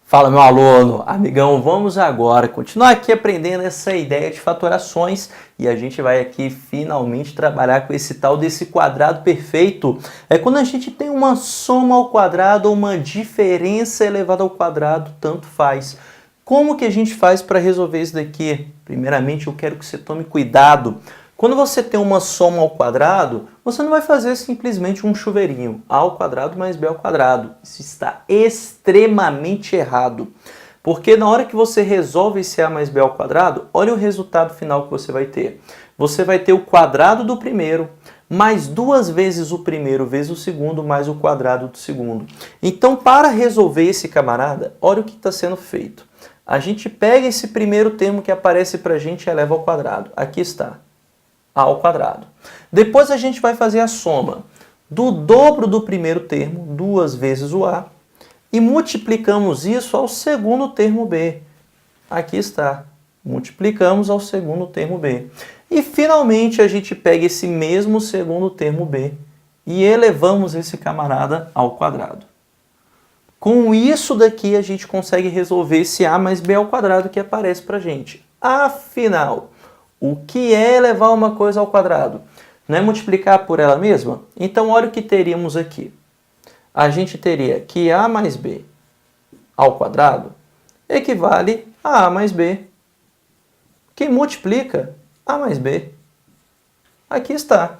Fala, meu aluno, amigão, vamos agora continuar aqui aprendendo essa ideia de fatorações e a gente vai aqui finalmente trabalhar com esse tal desse quadrado perfeito. É quando a gente tem uma soma ao quadrado ou uma diferença elevada ao quadrado, tanto faz. Como que a gente faz para resolver isso daqui? Primeiramente, eu quero que você tome cuidado. Quando você tem uma soma ao quadrado, você não vai fazer simplesmente um chuveirinho, a ao quadrado mais b ao quadrado. Isso está extremamente errado. Porque na hora que você resolve esse a mais b ao quadrado, olha o resultado final que você vai ter. Você vai ter o quadrado do primeiro, mais duas vezes o primeiro vezes o segundo, mais o quadrado do segundo. Então, para resolver esse camarada, olha o que está sendo feito. A gente pega esse primeiro termo que aparece para a gente e eleva ao quadrado. Aqui está. A ao quadrado. Depois a gente vai fazer a soma do dobro do primeiro termo, duas vezes o a, e multiplicamos isso ao segundo termo b. Aqui está. Multiplicamos ao segundo termo b. E finalmente a gente pega esse mesmo segundo termo b e elevamos esse camarada ao quadrado. Com isso daqui a gente consegue resolver esse a mais b ao quadrado que aparece para a gente. Afinal, o que é elevar uma coisa ao quadrado? Não é multiplicar por ela mesma? Então, olha o que teríamos aqui. A gente teria que a mais b ao quadrado equivale a mais b, que multiplica a mais b. Aqui está.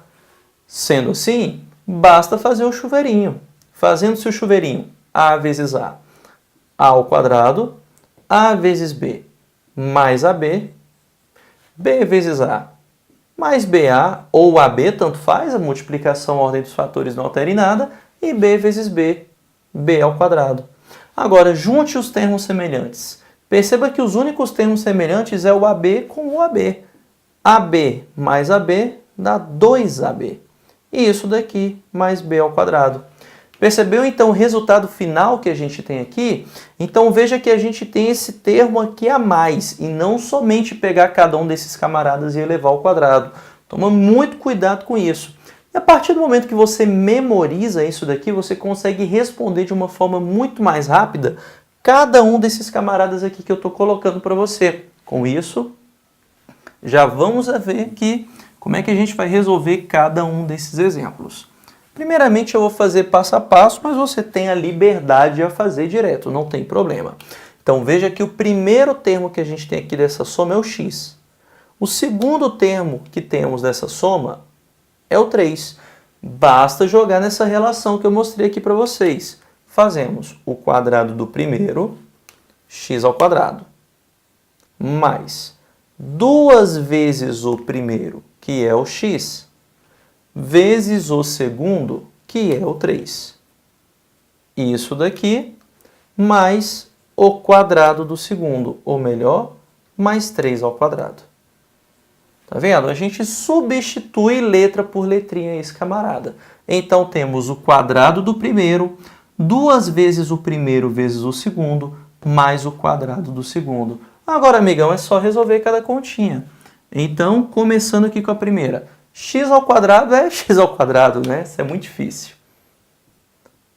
Sendo assim, basta fazer o chuveirinho. Fazendo-se o chuveirinho, a vezes a ao quadrado, a vezes b mais ab, b vezes a mais ba ou ab, tanto faz, a multiplicação, a ordem dos fatores não altera em nada, e b vezes b, b ao quadrado. Agora, junte os termos semelhantes. Perceba que os únicos termos semelhantes é o ab com o ab. ab mais ab dá 2ab. E isso daqui mais b ao quadrado. Percebeu, então, o resultado final que a gente tem aqui? Então, veja que a gente tem esse termo aqui a mais, e não somente pegar cada um desses camaradas e elevar ao quadrado. Toma muito cuidado com isso. E a partir do momento que você memoriza isso daqui, você consegue responder de uma forma muito mais rápida cada um desses camaradas aqui que eu estou colocando para você. Com isso, já vamos ver aqui como é que a gente vai resolver cada um desses exemplos. Primeiramente eu vou fazer passo a passo, mas você tem a liberdade de fazer direto, não tem problema. Então veja que o primeiro termo que a gente tem aqui dessa soma é o x. O segundo termo que temos dessa soma é o 3. Basta jogar nessa relação que eu mostrei aqui para vocês. Fazemos o quadrado do primeiro, x ao quadrado, mais duas vezes o primeiro, que é o x, vezes o segundo, que é o 3. Isso daqui, mais o quadrado do segundo, ou melhor, mais 3 ao quadrado. Tá vendo? A gente substitui letra por letrinha esse camarada. Então, temos o quadrado do primeiro, duas vezes o primeiro vezes o segundo, mais o quadrado do segundo. Agora, amigão, é só resolver cada continha. Então, começando aqui com a primeira. X ao quadrado é x ao quadrado, né? Isso é muito difícil.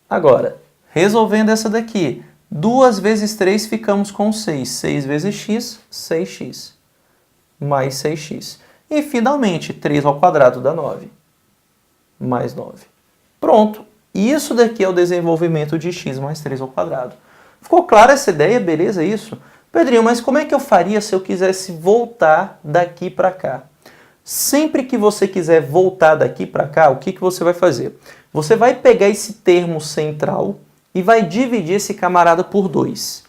Agora, resolvendo essa daqui, 2 vezes 3 ficamos com 6. 6 vezes x, 6x. Mais 6x. E, finalmente, 3 ao quadrado dá 9. Mais 9. Pronto. Isso daqui é o desenvolvimento de x mais 3 ao quadrado. Ficou clara essa ideia? Beleza isso? Pedrinho, mas como é que eu faria se eu quisesse voltar daqui para cá? Sempre que você quiser voltar daqui para cá, o que você vai fazer? Você vai pegar esse termo central e vai dividir esse camarada por 2.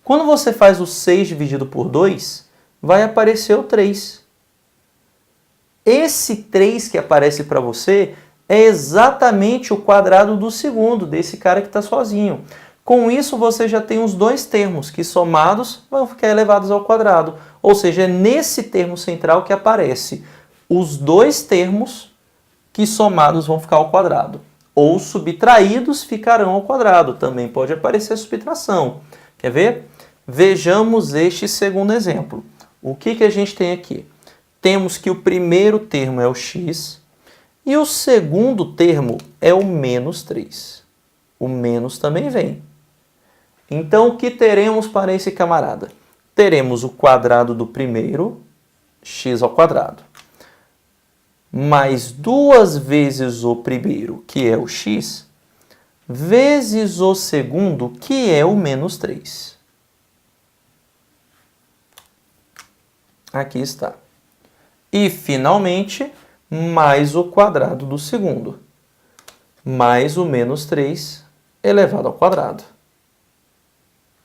Quando você faz o 6 dividido por 2, vai aparecer o 3. Esse 3 que aparece para você é exatamente o quadrado do segundo, desse cara que está sozinho. Com isso, você já tem os dois termos que somados vão ficar elevados ao quadrado. Ou seja, é nesse termo central que aparece os dois termos que somados vão ficar ao quadrado. Ou subtraídos ficarão ao quadrado. Também pode aparecer subtração. Quer ver? Vejamos este segundo exemplo. O que a gente tem aqui? Temos que o primeiro termo é o x e o segundo termo é o menos 3. O menos também vem. Então, o que teremos para esse camarada? Teremos o quadrado do primeiro, x ao quadrado, mais 2 vezes o primeiro, que é o x, vezes o segundo, que é o menos 3. Aqui está. E, finalmente, mais o quadrado do segundo, mais o menos 3 elevado ao quadrado.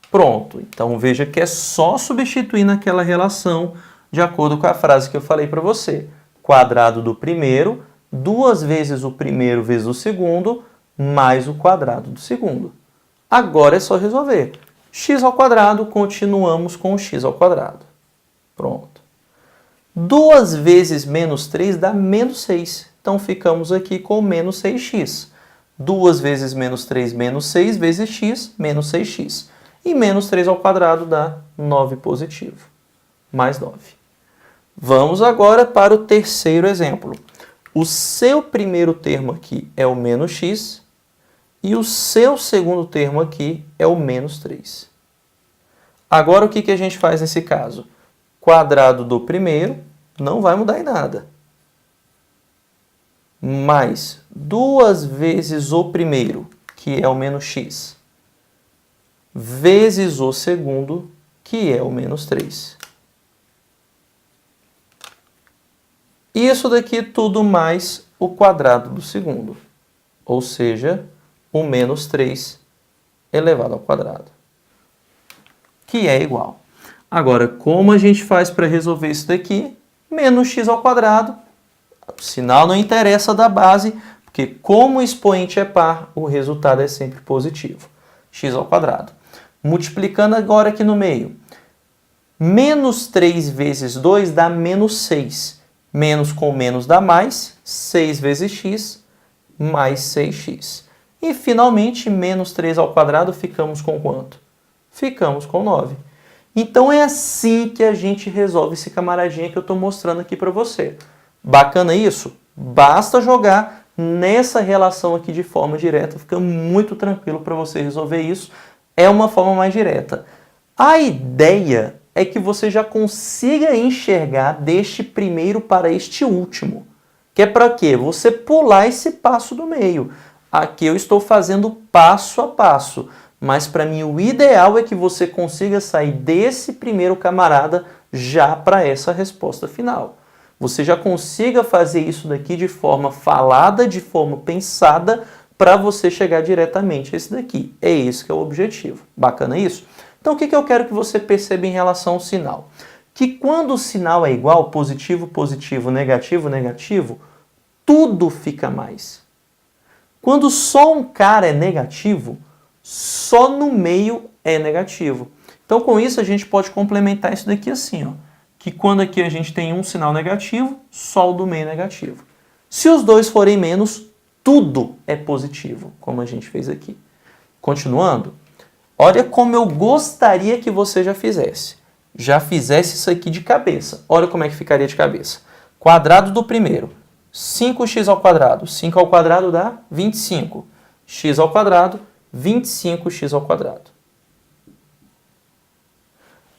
Pronto. Então, veja que é só substituir naquela relação de acordo com a frase que eu falei para você. Quadrado do primeiro, 2 vezes o primeiro vezes o segundo, mais o quadrado do segundo. Agora é só resolver. X ao quadrado, continuamos com o x ao quadrado. Pronto. 2 vezes menos 3 dá menos 6. Então, ficamos aqui com menos 6x. 2 vezes menos 3, menos 6, vezes x, menos 6x. E menos 3 ao quadrado dá 9 positivo. Mais 9. Vamos agora para o terceiro exemplo. O seu primeiro termo aqui é o menos x e o seu segundo termo aqui é o menos 3. Agora, o que a gente faz nesse caso? Quadrado do primeiro não vai mudar em nada. Mais 2 vezes o primeiro, que é o menos x, vezes o segundo, que é o menos 3. Isso daqui tudo mais o quadrado do segundo, ou seja, o menos 3 elevado ao quadrado, que é igual. Agora, como a gente faz para resolver isso daqui? Menos x ao quadrado, o sinal não interessa da base, porque como o expoente é par, o resultado é sempre positivo. X ao quadrado. Multiplicando agora aqui no meio. Menos 3 vezes 2 dá menos 6. Menos com menos dá mais. 6 vezes x, mais 6x. E, finalmente, menos 3 ao quadrado, ficamos com quanto? Ficamos com 9. Então, é assim que a gente resolve esse camaradinha que eu estou mostrando aqui para você. Bacana isso? Basta jogar nessa relação aqui de forma direta. Fica muito tranquilo para você resolver isso. É uma forma mais direta. A ideia é que você já consiga enxergar deste primeiro para este último. Que é para quê? Você pular esse passo do meio. Aqui eu estou fazendo passo a passo. Mas para mim o ideal é que você consiga sair desse primeiro camarada já para essa resposta final. Você já consiga fazer isso daqui de forma falada, de forma pensada, para você chegar diretamente a esse daqui. É esse que é o objetivo. Bacana isso? Então, o que eu quero que você perceba em relação ao sinal? Que quando o sinal é igual, positivo, positivo, negativo, negativo, tudo fica mais. Quando só um cara é negativo, só no meio é negativo. Então, com isso, a gente pode complementar isso daqui assim, ó, que quando aqui a gente tem um sinal negativo, só o do meio é negativo. Se os dois forem menos, tudo é positivo, como a gente fez aqui. Continuando, olha como eu gostaria que você já fizesse. Já fizesse isso aqui de cabeça. Olha como é que ficaria de cabeça. Quadrado do primeiro. 5x ao quadrado. 5 ao quadrado dá 25. X ao quadrado, 25x ao quadrado.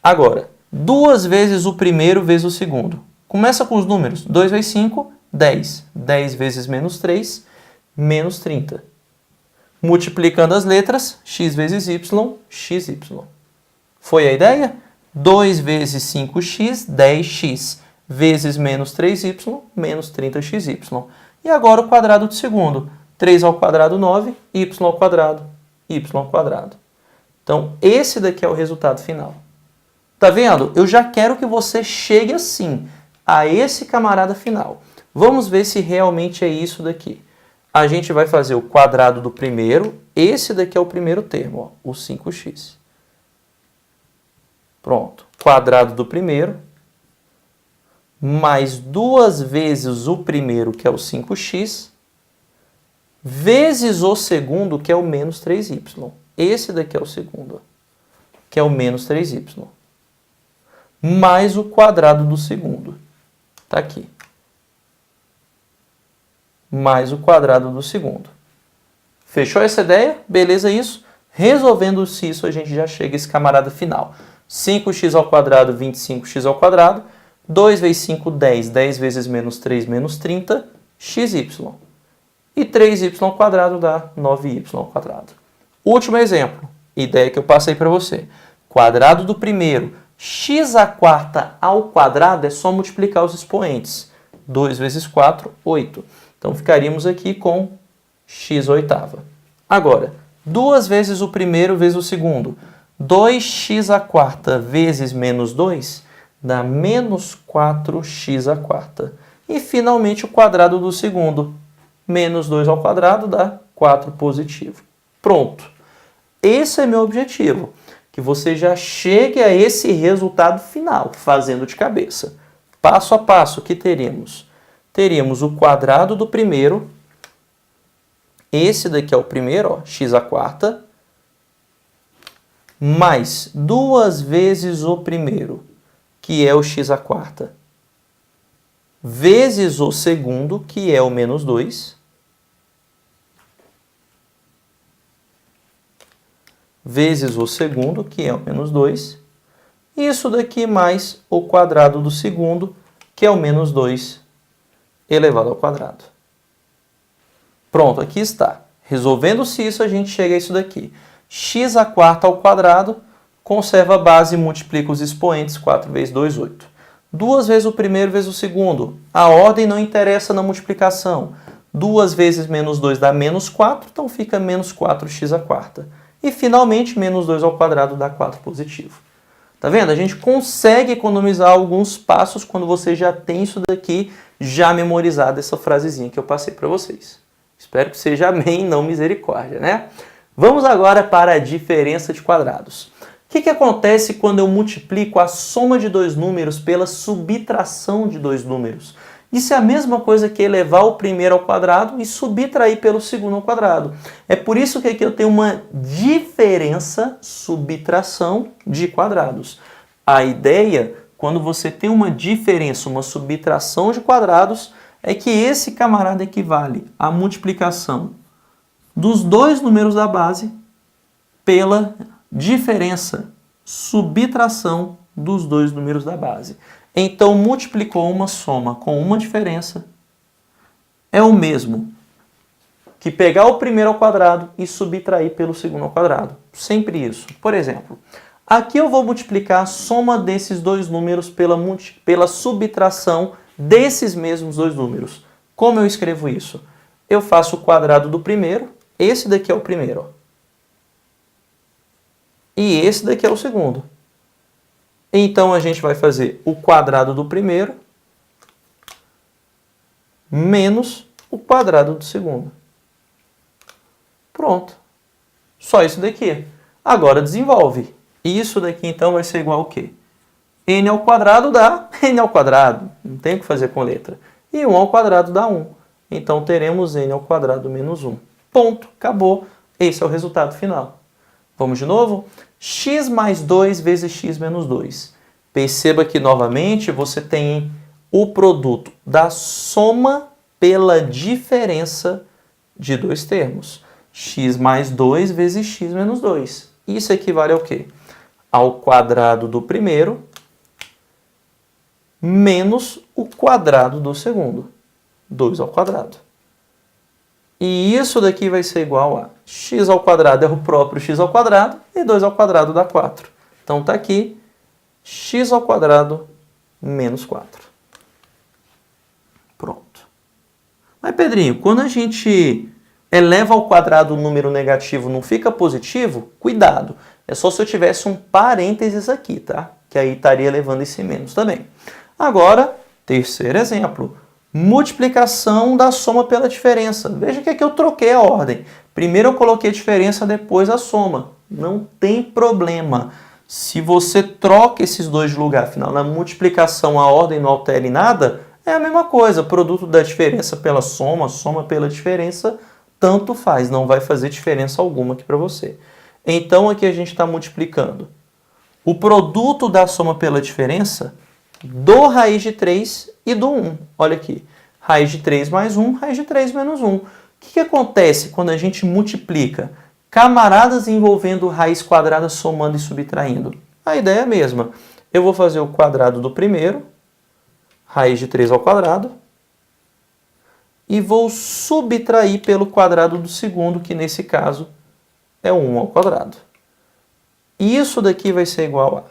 Agora, 2 vezes o primeiro vezes o segundo. Começa com os números. 2 vezes 5, 10. 10 vezes menos 3, menos 30. Multiplicando as letras, x vezes y, xy. Foi a ideia? 2 vezes 5x, 10x, vezes menos 3y, menos 30xy. E agora o quadrado do segundo. 3 ao quadrado, 9, y ao quadrado, y ao quadrado. Então, esse daqui é o resultado final. Tá vendo? Eu já quero que você chegue assim, a esse camarada final. Vamos ver se realmente é isso daqui. A gente vai fazer o quadrado do primeiro, esse daqui é o primeiro termo, ó, o 5x. Pronto. Quadrado do primeiro, mais 2 vezes o primeiro, que é o 5x, vezes o segundo, que é o menos 3y. Esse daqui é o segundo, ó, que é o menos 3y. Mais o quadrado do segundo. Está aqui. Mais o quadrado do segundo. Fechou essa ideia? Beleza isso? Resolvendo-se isso, a gente já chega a esse camarada final. 5x ao quadrado, 25x ao quadrado. 2 vezes 5, 10. 10 vezes menos 3, menos 30, xy. E 3y ao quadrado dá 9y ao quadrado. Último exemplo, ideia que eu passei para você. Quadrado do primeiro, x à quarta ao quadrado é só multiplicar os expoentes. 2 vezes 4, 8. Então ficaríamos aqui com x oitava. Agora, 2 vezes o primeiro vezes o segundo. 2x à quarta vezes menos 2 dá menos 4x à quarta. E finalmente o quadrado do segundo. Menos 2 ao quadrado dá 4 positivo. Pronto. Esse é meu objetivo. Que você já chegue a esse resultado final, fazendo de cabeça. Passo a passo, o que teríamos? Teríamos o quadrado do primeiro. Esse daqui é o primeiro, ó, x à quarta. Mais 2 vezes o primeiro, que é o x à quarta. Vezes o segundo, que é o menos 2. Vezes o segundo, que é o menos 2. Isso daqui mais o quadrado do segundo, que é o menos 2 elevado ao quadrado. Pronto, aqui está. Resolvendo-se isso, a gente chega a isso daqui. X à quarta ao quadrado, conserva a base e multiplica os expoentes. 4 vezes 2, 8. 2 vezes o primeiro vezes o segundo. A ordem não interessa na multiplicação. 2 vezes menos 2 dá menos 4, então fica menos 4x à quarta. E finalmente, menos 2 ao quadrado dá 4 positivo. Tá vendo? A gente consegue economizar alguns passos quando você já tem isso daqui já memorizado, essa frasezinha que eu passei para vocês. Espero que seja amém, não misericórdia, né? Vamos agora para a diferença de quadrados. O que acontece quando eu multiplico a soma de dois números pela subtração de dois números? Isso é a mesma coisa que elevar o primeiro ao quadrado e subtrair pelo segundo ao quadrado. É por isso que aqui eu tenho uma diferença, subtração de quadrados. A ideia, quando você tem uma diferença, uma subtração de quadrados, é que esse camarada equivale à multiplicação dos dois números da base pela diferença, subtração dos dois números da base. Então, multiplicou uma soma com uma diferença é o mesmo que pegar o primeiro ao quadrado e subtrair pelo segundo ao quadrado. Sempre isso. Por exemplo, aqui eu vou multiplicar a soma desses dois números pela subtração desses mesmos dois números. Como eu escrevo isso? Eu faço o quadrado do primeiro, esse daqui é o primeiro, ó. E esse daqui é o segundo. Então, a gente vai fazer o quadrado do primeiro menos o quadrado do segundo. Pronto. Só isso daqui. Agora, desenvolve. Isso daqui, então, vai ser igual ao quê? N ao quadrado dá N ao quadrado. Não tem o que fazer com letra. E 1 ao quadrado dá 1. Então, teremos N ao quadrado menos 1. Ponto. Acabou. Esse é o resultado final. Vamos de novo? X mais 2 vezes x menos 2. Perceba que, novamente, você tem o produto da soma pela diferença de dois termos. X mais 2 vezes x menos 2. Isso equivale ao quê? Ao quadrado do primeiro menos o quadrado do segundo. 2 ao quadrado. E isso daqui vai ser igual a x ao quadrado é o próprio x ao quadrado e 2 ao quadrado dá 4. Então está aqui x ao quadrado menos 4. Pronto. Mas, Pedrinho, quando a gente eleva ao quadrado um número negativo, não fica positivo? Cuidado. É só se eu tivesse um parênteses aqui, tá? Que aí estaria elevando esse menos também. Agora, terceiro exemplo. Multiplicação da soma pela diferença. Veja que aqui eu troquei a ordem. Primeiro eu coloquei a diferença, depois a soma. Não tem problema. Se você troca esses dois de lugar, afinal, na multiplicação a ordem não altera em nada, é a mesma coisa. Produto da diferença pela soma, soma pela diferença, tanto faz. Não vai fazer diferença alguma aqui para você. Então, aqui a gente está multiplicando o produto da soma pela diferença do raiz de 3 e do 1. Olha aqui. Raiz de 3 mais 1, raiz de 3 menos 1. O que acontece quando a gente multiplica camaradas envolvendo raiz quadrada somando e subtraindo. A ideia é a mesma. Eu vou fazer o quadrado do primeiro, raiz de 3 ao quadrado, e vou subtrair pelo quadrado do segundo, que nesse caso é 1 ao quadrado. E isso daqui vai ser igual a...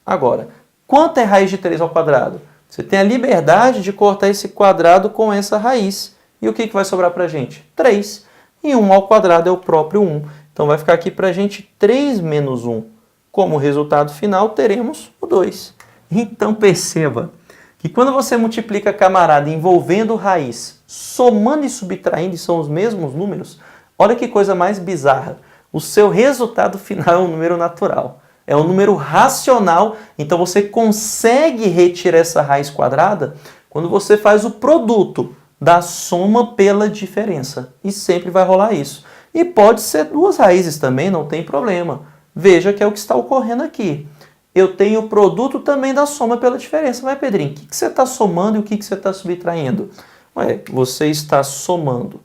Agora, quanto é raiz de 3 ao quadrado? Você tem a liberdade de cortar esse quadrado com essa raiz. E o que vai sobrar para a gente? 3. E 1 ao quadrado é o próprio 1. Então vai ficar aqui para a gente 3 menos 1. Como resultado final, teremos o 2. Então perceba que quando você multiplica camarada envolvendo raiz, somando e subtraindo, e são os mesmos números, olha que coisa mais bizarra. O seu resultado final é um número natural. É um número racional, então você consegue retirar essa raiz quadrada quando você faz o produto da soma pela diferença. E sempre vai rolar isso. E pode ser duas raízes também, não tem problema. Veja que é o que está ocorrendo aqui. Eu tenho o produto também da soma pela diferença. Mas, Pedrinho, o que você está somando e o que você está subtraindo? Ué, você está somando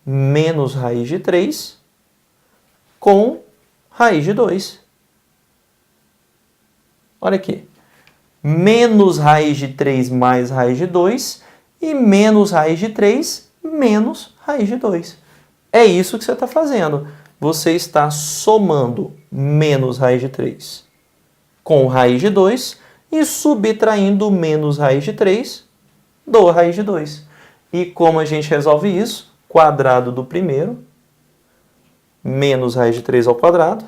menos raiz de 3 com raiz de 2. Olha aqui. Menos raiz de 3 mais raiz de 2 e menos raiz de 3 menos raiz de 2. É isso que você está fazendo. Você está somando menos raiz de 3 com raiz de 2 e subtraindo menos raiz de 3 do raiz de 2. E como a gente resolve isso? Quadrado do primeiro menos raiz de 3 ao quadrado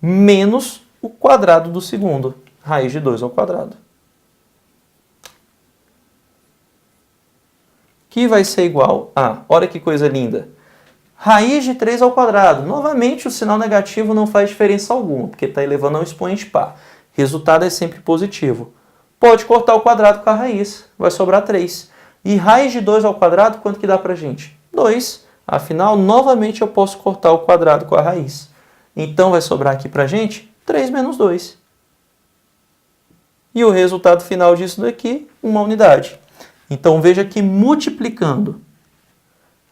menos o quadrado do segundo, raiz de 2 ao quadrado. Que vai ser igual a, olha que coisa linda, raiz de 3 ao quadrado. Novamente, o sinal negativo não faz diferença alguma, porque está elevando a um expoente par. Resultado é sempre positivo. Pode cortar o quadrado com a raiz, vai sobrar 3. E raiz de 2 ao quadrado, quanto que dá para a gente? 2. Afinal, novamente eu posso cortar o quadrado com a raiz. Então, vai sobrar aqui para a gente 3 menos 2. E o resultado final disso daqui, uma unidade. Então, veja que multiplicando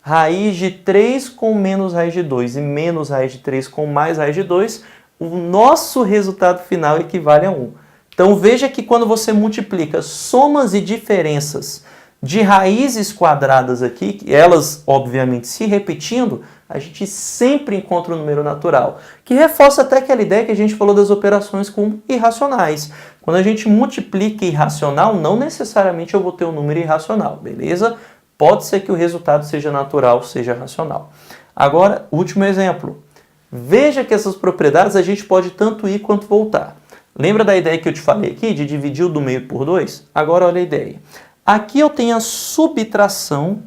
raiz de 3 com menos raiz de 2 e menos raiz de 3 com mais raiz de 2, o nosso resultado final equivale a 1. Então, veja que quando você multiplica somas e diferenças de raízes quadradas aqui, elas, obviamente, se repetindo, a gente sempre encontra um número natural, que reforça até aquela ideia que a gente falou das operações com irracionais. Quando a gente multiplica irracional, não necessariamente eu vou ter um número irracional, beleza? Pode ser que o resultado seja natural, seja racional. Agora, último exemplo. Veja que essas propriedades a gente pode tanto ir quanto voltar. Lembra da ideia que eu te falei aqui, de dividir o do meio por 2? Agora olha a ideia. Aqui eu tenho a subtração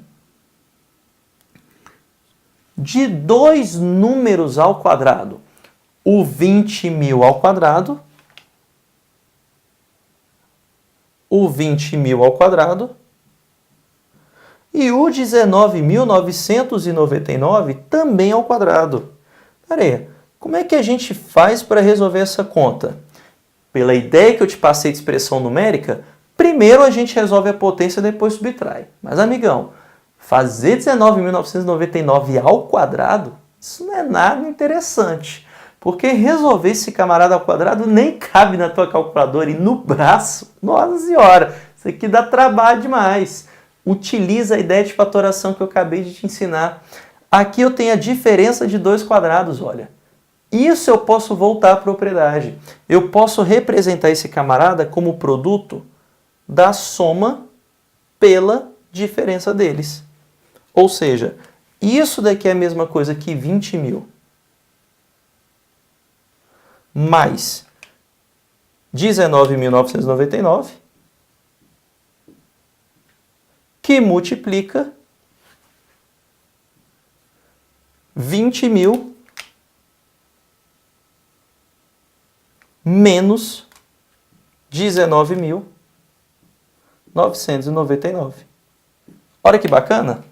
de dois números ao quadrado. O 20.000 ao quadrado, o 20.000 ao quadrado e o 19.999 também ao quadrado. Pera aí, como é que a gente faz para resolver essa conta? Pela ideia que eu te passei de expressão numérica, primeiro a gente resolve a potência, depois subtrai. Mas, amigão, fazer 19.999 ao quadrado, isso não é nada interessante. Porque resolver esse camarada ao quadrado nem cabe na tua calculadora e no braço. Nossa senhora, isso aqui dá trabalho demais. Utiliza a ideia de fatoração que eu acabei de te ensinar. Aqui eu tenho a diferença de dois quadrados, olha. Isso eu posso voltar à propriedade. Eu posso representar esse camarada como produto da soma pela diferença deles. Ou seja, isso daqui é a mesma coisa que 20.000 mais 19.999, que multiplica 20.000 menos 19.999. Olha que bacana!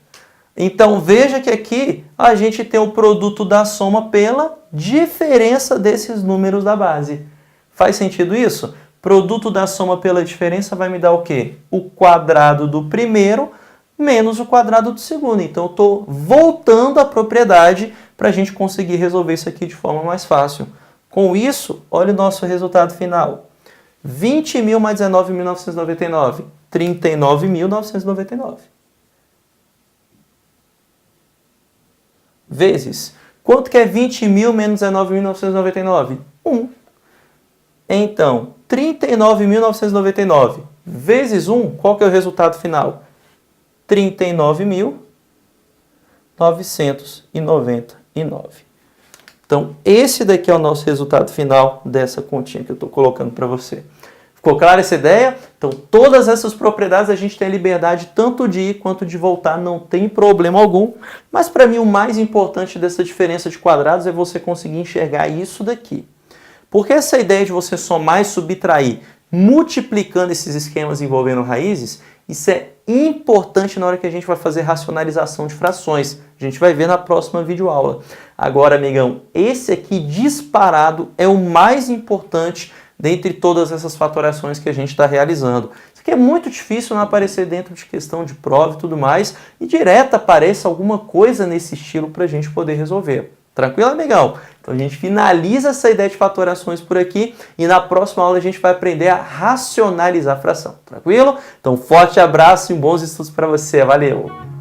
Então, veja que aqui a gente tem o produto da soma pela diferença desses números da base. Faz sentido isso? Produto da soma pela diferença vai me dar o quê? O quadrado do primeiro menos o quadrado do segundo. Então, eu estou voltando à propriedade para a gente conseguir resolver isso aqui de forma mais fácil. Com isso, olha o nosso resultado final. 20.000 mais 19.999. 39.999. Vezes. Quanto que é 20.000 menos 19.999? 1. Então, 39.999 vezes 1, qual que é o resultado final? 39.999. Então, esse daqui é o nosso resultado final dessa continha que eu estou colocando para você. Ficou clara essa ideia? Então, todas essas propriedades a gente tem a liberdade tanto de ir quanto de voltar, não tem problema algum. Mas, para mim, o mais importante dessa diferença de quadrados é você conseguir enxergar isso daqui. Porque essa ideia de você somar e subtrair, multiplicando esses esquemas envolvendo raízes, isso é importante na hora que a gente vai fazer racionalização de frações. A gente vai ver na próxima videoaula. Agora, amigão, esse aqui disparado é o mais importante dentre todas essas fatorações que a gente está realizando. Isso aqui é muito difícil não aparecer dentro de questão de prova e tudo mais, e direto apareça alguma coisa nesse estilo para a gente poder resolver. Tranquilo, amigão? Então a gente finaliza essa ideia de fatorações por aqui e na próxima aula a gente vai aprender a racionalizar a fração. Tranquilo? Então forte abraço e bons estudos para você. Valeu!